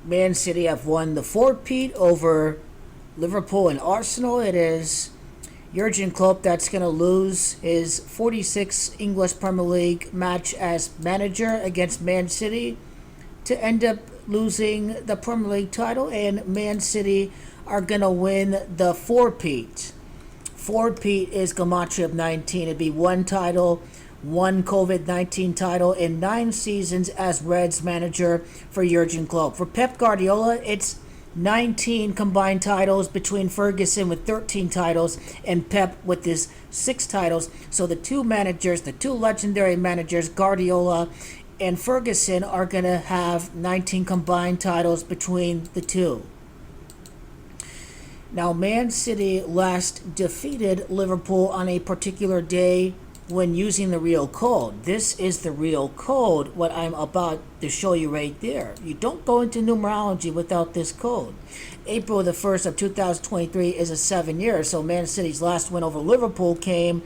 Man City have won the four-peat over Liverpool and Arsenal. It is Jurgen Klopp that's going to lose his 46th English Premier League match as manager against Man City to end up losing the Premier League title, and Man City are going to win the four-peat. Four-peat is Gematria of 19. It'd be one title, one COVID-19 title in 9 seasons as Reds manager for Jurgen Klopp. For Pep Guardiola, it's 19 combined titles between Ferguson with 13 titles and Pep with his 6 titles. So the two managers, the two legendary managers, Guardiola and Ferguson, are going to have 19 combined titles between the two. Now, Man City last defeated Liverpool on a particular day when using the real code. This is the real code, what I'm about to show you right there. You don't go into numerology without this code. April the 1st of 2023 is a 7 year, so Man City's last win over Liverpool came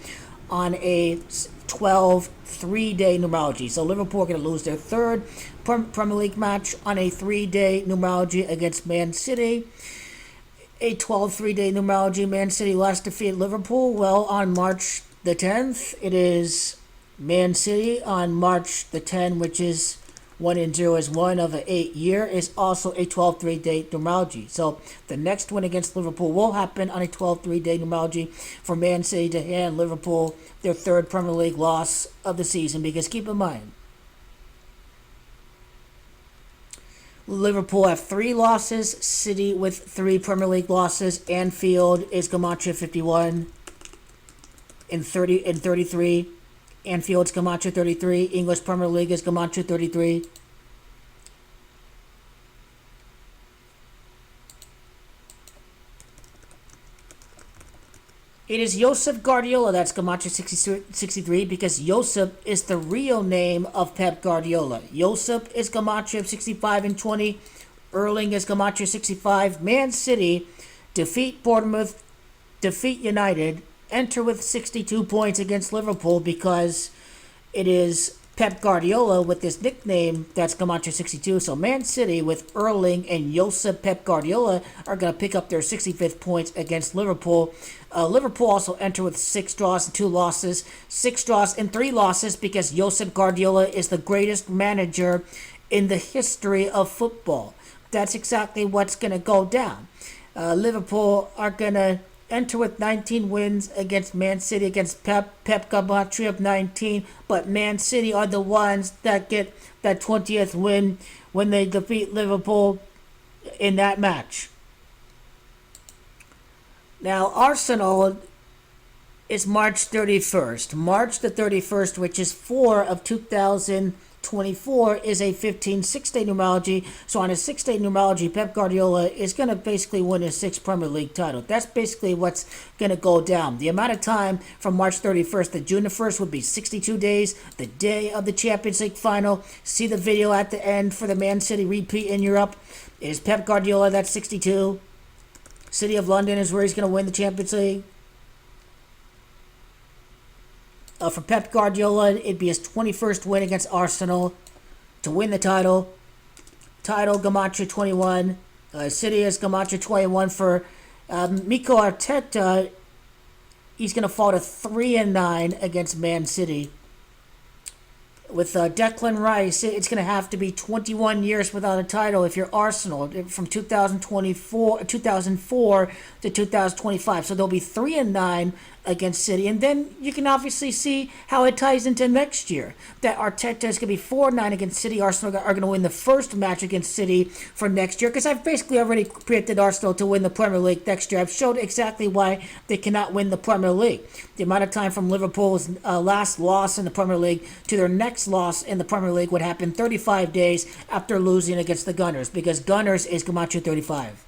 on a 12 3-day numerology. So Liverpool are going to lose their third Premier League match on a 3-day numerology against Man City. A 12 3-day numerology. Man City last defeated Liverpool, well, on March the 10th. It is Man City on March the 10th, which is 1 and 0 is 1 of an 8 year, is also a 12 3-day numerology. So the next win against Liverpool will happen on a 12 3-day numerology for Man City to hand Liverpool their third Premier League loss of the season. Because keep in mind, Liverpool have 3 losses, City with 3 Premier League losses. Anfield is Gematria 51 in 33. Anfield's Gematria 33. English Premier League is Gematria 33. It is Josep Guardiola that's Gematria 63 because Josep is the real name of Pep Guardiola. Josep is Gematria 65 and 20. Erling is Gematria 65. Man City defeat Bournemouth, defeat United, enter with 62 points against Liverpool because it is Pep Guardiola with this nickname that's Gematria 62. So Man City with Erling and Josep Pep Guardiola are going to pick up their 65th points against Liverpool. Liverpool also enter with 6 draws and 2 losses. 6 draws and 3 losses because Josep Guardiola is the greatest manager in the history of football. That's exactly what's going to go down. Liverpool are going to enter with 19 wins against Man City, against Pep Gematria of 19, but Man City are the ones that get that 20th win when they defeat Liverpool in that match. Now, Arsenal is March 31st. March the 31st, which is 4 of 2024, is a 15 6-day numerology. So on a 6-day numerology, Pep Guardiola is going to basically win his 6th Premier League title. That's basically what's going to go down. The amount of time from March 31st to June the 1st would be 62 days, the day of the Champions League final. See the video at the end for the Man City repeat in Europe. It is Pep Guardiola, that's 62. City of London is where he's going to win the Champions League. For Pep Guardiola, it'd be his 21st win against Arsenal to win the title. Title, Gematria 21. City is Gematria 21. For Mikel Arteta, he's going to fall to 3-9 against Man City. With Declan Rice, it's going to have to be 21 years without a title if you're Arsenal, from 2004 to 2025. So they'll be 3-9 against City. And then you can obviously see how it ties into next year. That Arteta is going to be 4-9 against City. Arsenal are going to win the first match against City for next year. Because I've basically already predicted Arsenal to win the Premier League next year. I've showed exactly why they cannot win the Premier League. The amount of time from Liverpool's last loss in the Premier League to their next loss in the Premier League would happen 35 days after losing against the Gunners. Because Gunners is Gematria 35.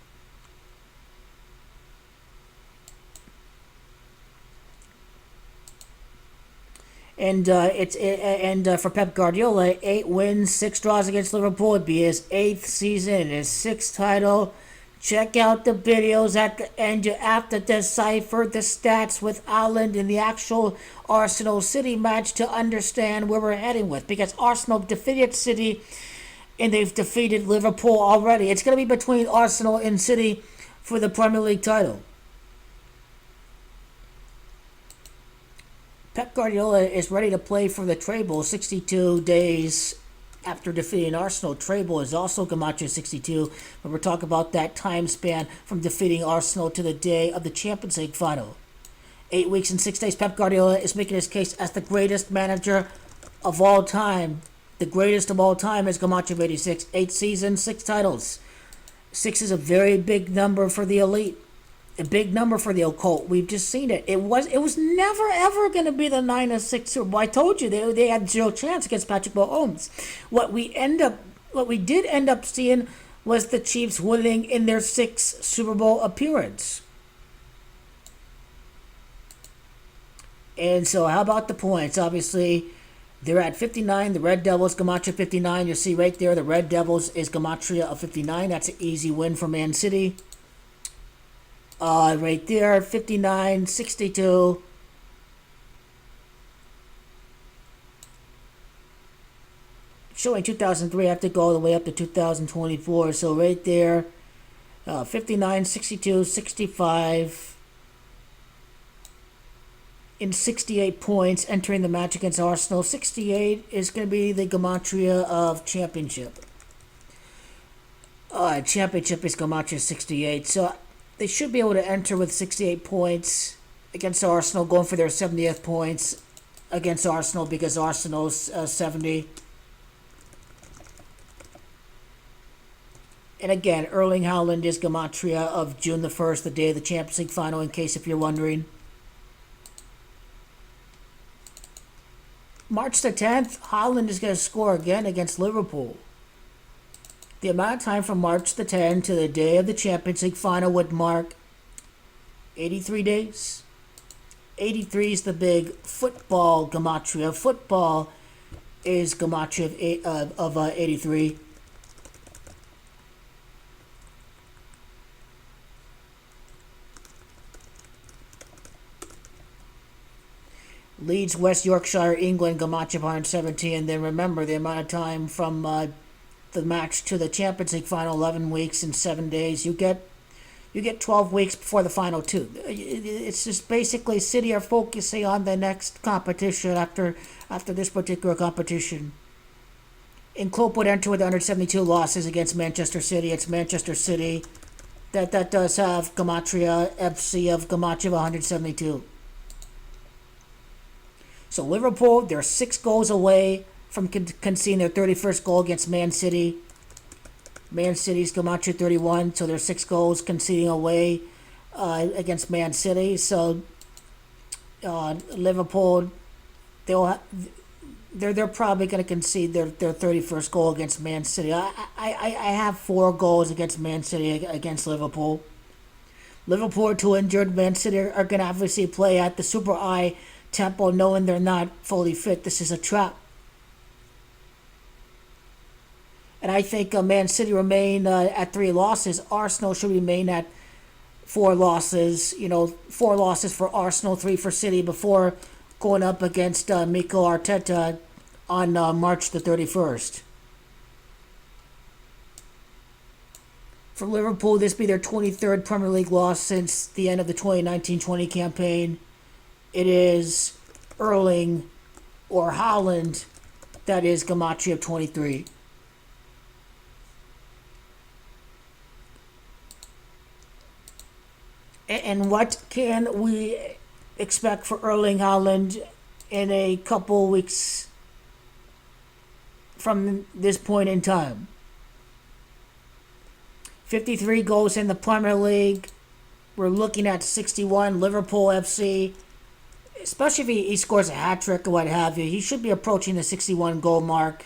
And for Pep Guardiola, 8 wins, 6 draws against Liverpool would be his 8th season and his 6th title. Check out the videos at the end. You have to decipher the stats with Haaland in the actual Arsenal City match to understand where we're heading with. Because Arsenal defeated City and they've defeated Liverpool already. It's going to be between Arsenal and City for the Premier League title. Pep Guardiola is ready to play for the treble 62 days after defeating Arsenal. Treble is also Gematria 62, but we're talking about that time span from defeating Arsenal to the day of the Champions League final. 8 weeks and 6 days, Pep Guardiola is making his case as the greatest manager of all time. The greatest of all time is Gematria 86. 8 seasons, 6 titles. 6 is a very big number for the elite. A big number for the occult. We've just seen it. It was never ever going to be the 9-6 Super Bowl. I told you they had zero chance against Patrick Mahomes. What we did end up seeing was the Chiefs winning in their 6th Super Bowl appearance. And so how about the points? Obviously, they're at 59. The Red Devils, Gematria 59. You see right there, the Red Devils is Gematria of 59. That's an easy win for Man City. Right there, 59, 62. Showing 2003, I have to go all the way up to 2024. So right there, 59, 62, 65. In 68 points, entering the match against Arsenal. 68 is going to be the Gematria of Championship. Championship is Gematria 68. So they should be able to enter with 68 points against Arsenal, going for their 70th points against Arsenal because Arsenal's 70. And again, Erling Haaland is Gematria of June the 1st, the day of the Champions League final, in case if you're wondering. March the 10th, Haaland is going to score again against Liverpool. The amount of time from March the 10th to the day of the Champions League final would mark 83 days. 83 is the big football Gematria. Football is Gematria of 83. Leeds, West Yorkshire, England, Gematria of 117. And then remember the amount of time from the match to the Champions League final, 11 weeks and 7 days. You get 12 weeks before the final too. It's just basically City are focusing on the next competition after this particular competition. And Klopp would enter with 172 losses against Manchester City. It's Manchester City that does have Gematria FC of Gematria of 172. So Liverpool, they're 6 goals away from conceding their 31st goal against Man City. Man City's Gematria 31, so they're 6 goals conceding away against Man City. So Liverpool, they're probably going to concede their 31st goal against Man City. I have 4 goals against Man City against Liverpool. Liverpool are 2 injured. Man City are going to obviously play at the super high tempo, knowing they're not fully fit. This is a trap. And I think Man City remain at 3 losses. Arsenal should remain at 4 losses. 4 losses for Arsenal, 3 for City before going up against Mikel Arteta on March the 31st. For Liverpool, this will be their 23rd Premier League loss since the end of the 2019-20 campaign. It is Erling or Haaland that is Gematria of 23. And what can we expect for Erling Haaland in a couple weeks from this point in time? 53 goals in the Premier League. We're looking at 61. Liverpool FC, especially if he scores a hat-trick or what have you, he should be approaching the 61 goal mark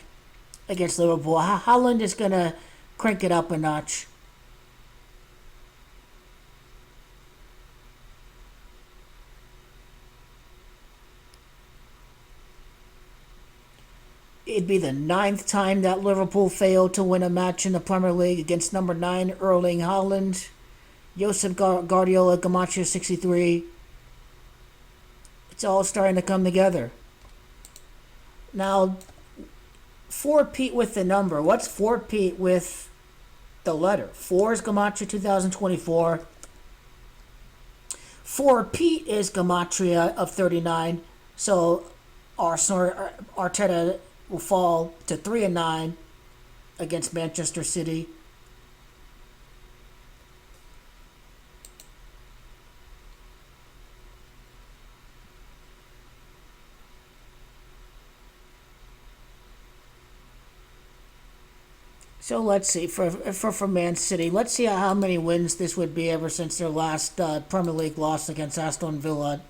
against Liverpool. Haaland is going to crank it up a notch. It'd be the 9th time that Liverpool failed to win a match in the Premier League against number 9, Erling Haaland. Josep Guardiola, Gematria 63. It's all starting to come together. Now, four-peat with the number? What's four-peat with the letter? 4 is Gematria 2024. 4-peat is Gematria of 39. So Arteta will fall to 3-9 against Manchester City. So let's see, for Man City, let's see how many wins this would be ever since their last Premier League loss against Aston Villa.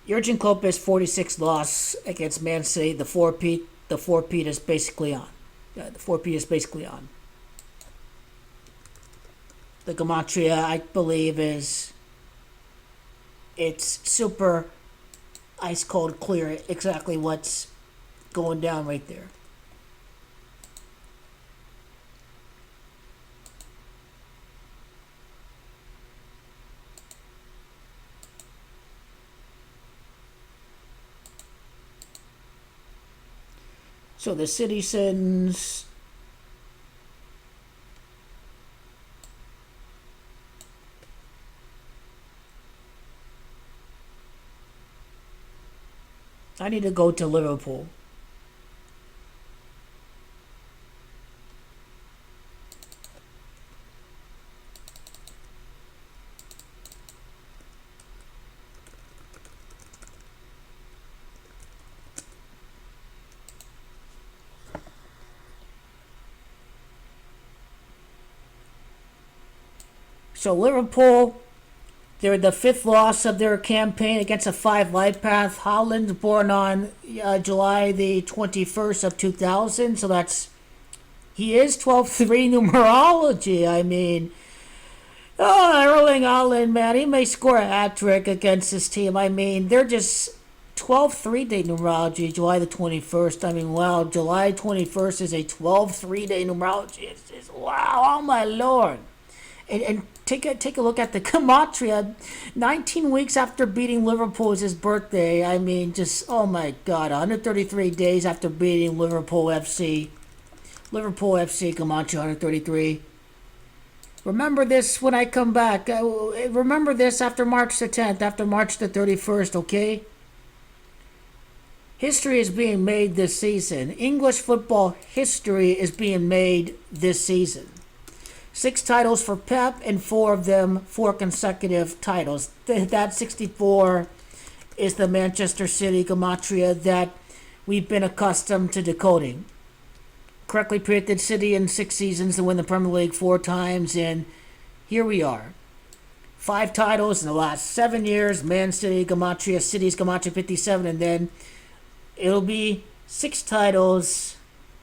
Jurgen Klopp's 46 loss against Man City. The four-peat is basically on. The four-peat is basically on. The Gematria, I believe, it's super ice cold clear exactly what's going down right there. So the citizens, I need to go to Liverpool. So Liverpool, they're the 5th loss of their campaign against a 5 lifepath. Haaland born on July the 21st of 2000. So he is 12-3 numerology. I mean, Erling Haaland, man, he may score a hat-trick against this team. I mean, they're just 12-3 day numerology, July the 21st. I mean, wow, July 21st is a 12-3 day numerology. It's wow, oh my lord. And take a look at the Gematria. 19 weeks after beating Liverpool is his birthday. I mean, just, oh my God, 133 days after beating Liverpool FC. Liverpool FC, Gematria 133. Remember this when I come back. Remember this after March the 10th, after March the 31st, okay? History is being made this season. English football history is being made this season. 6 titles for Pep, and 4 of them 4 consecutive titles. That 64 is the Manchester City Gematria that we've been accustomed to decoding. Correctly predicted City in 6 seasons to win the Premier League 4 times, and here we are. 5 titles in the last 7 years. Man City Gematria, City's Gematria 57, and then it'll be 6 titles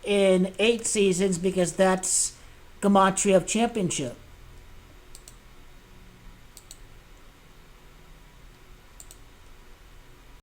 in 8 seasons because that's Gematria of Championship.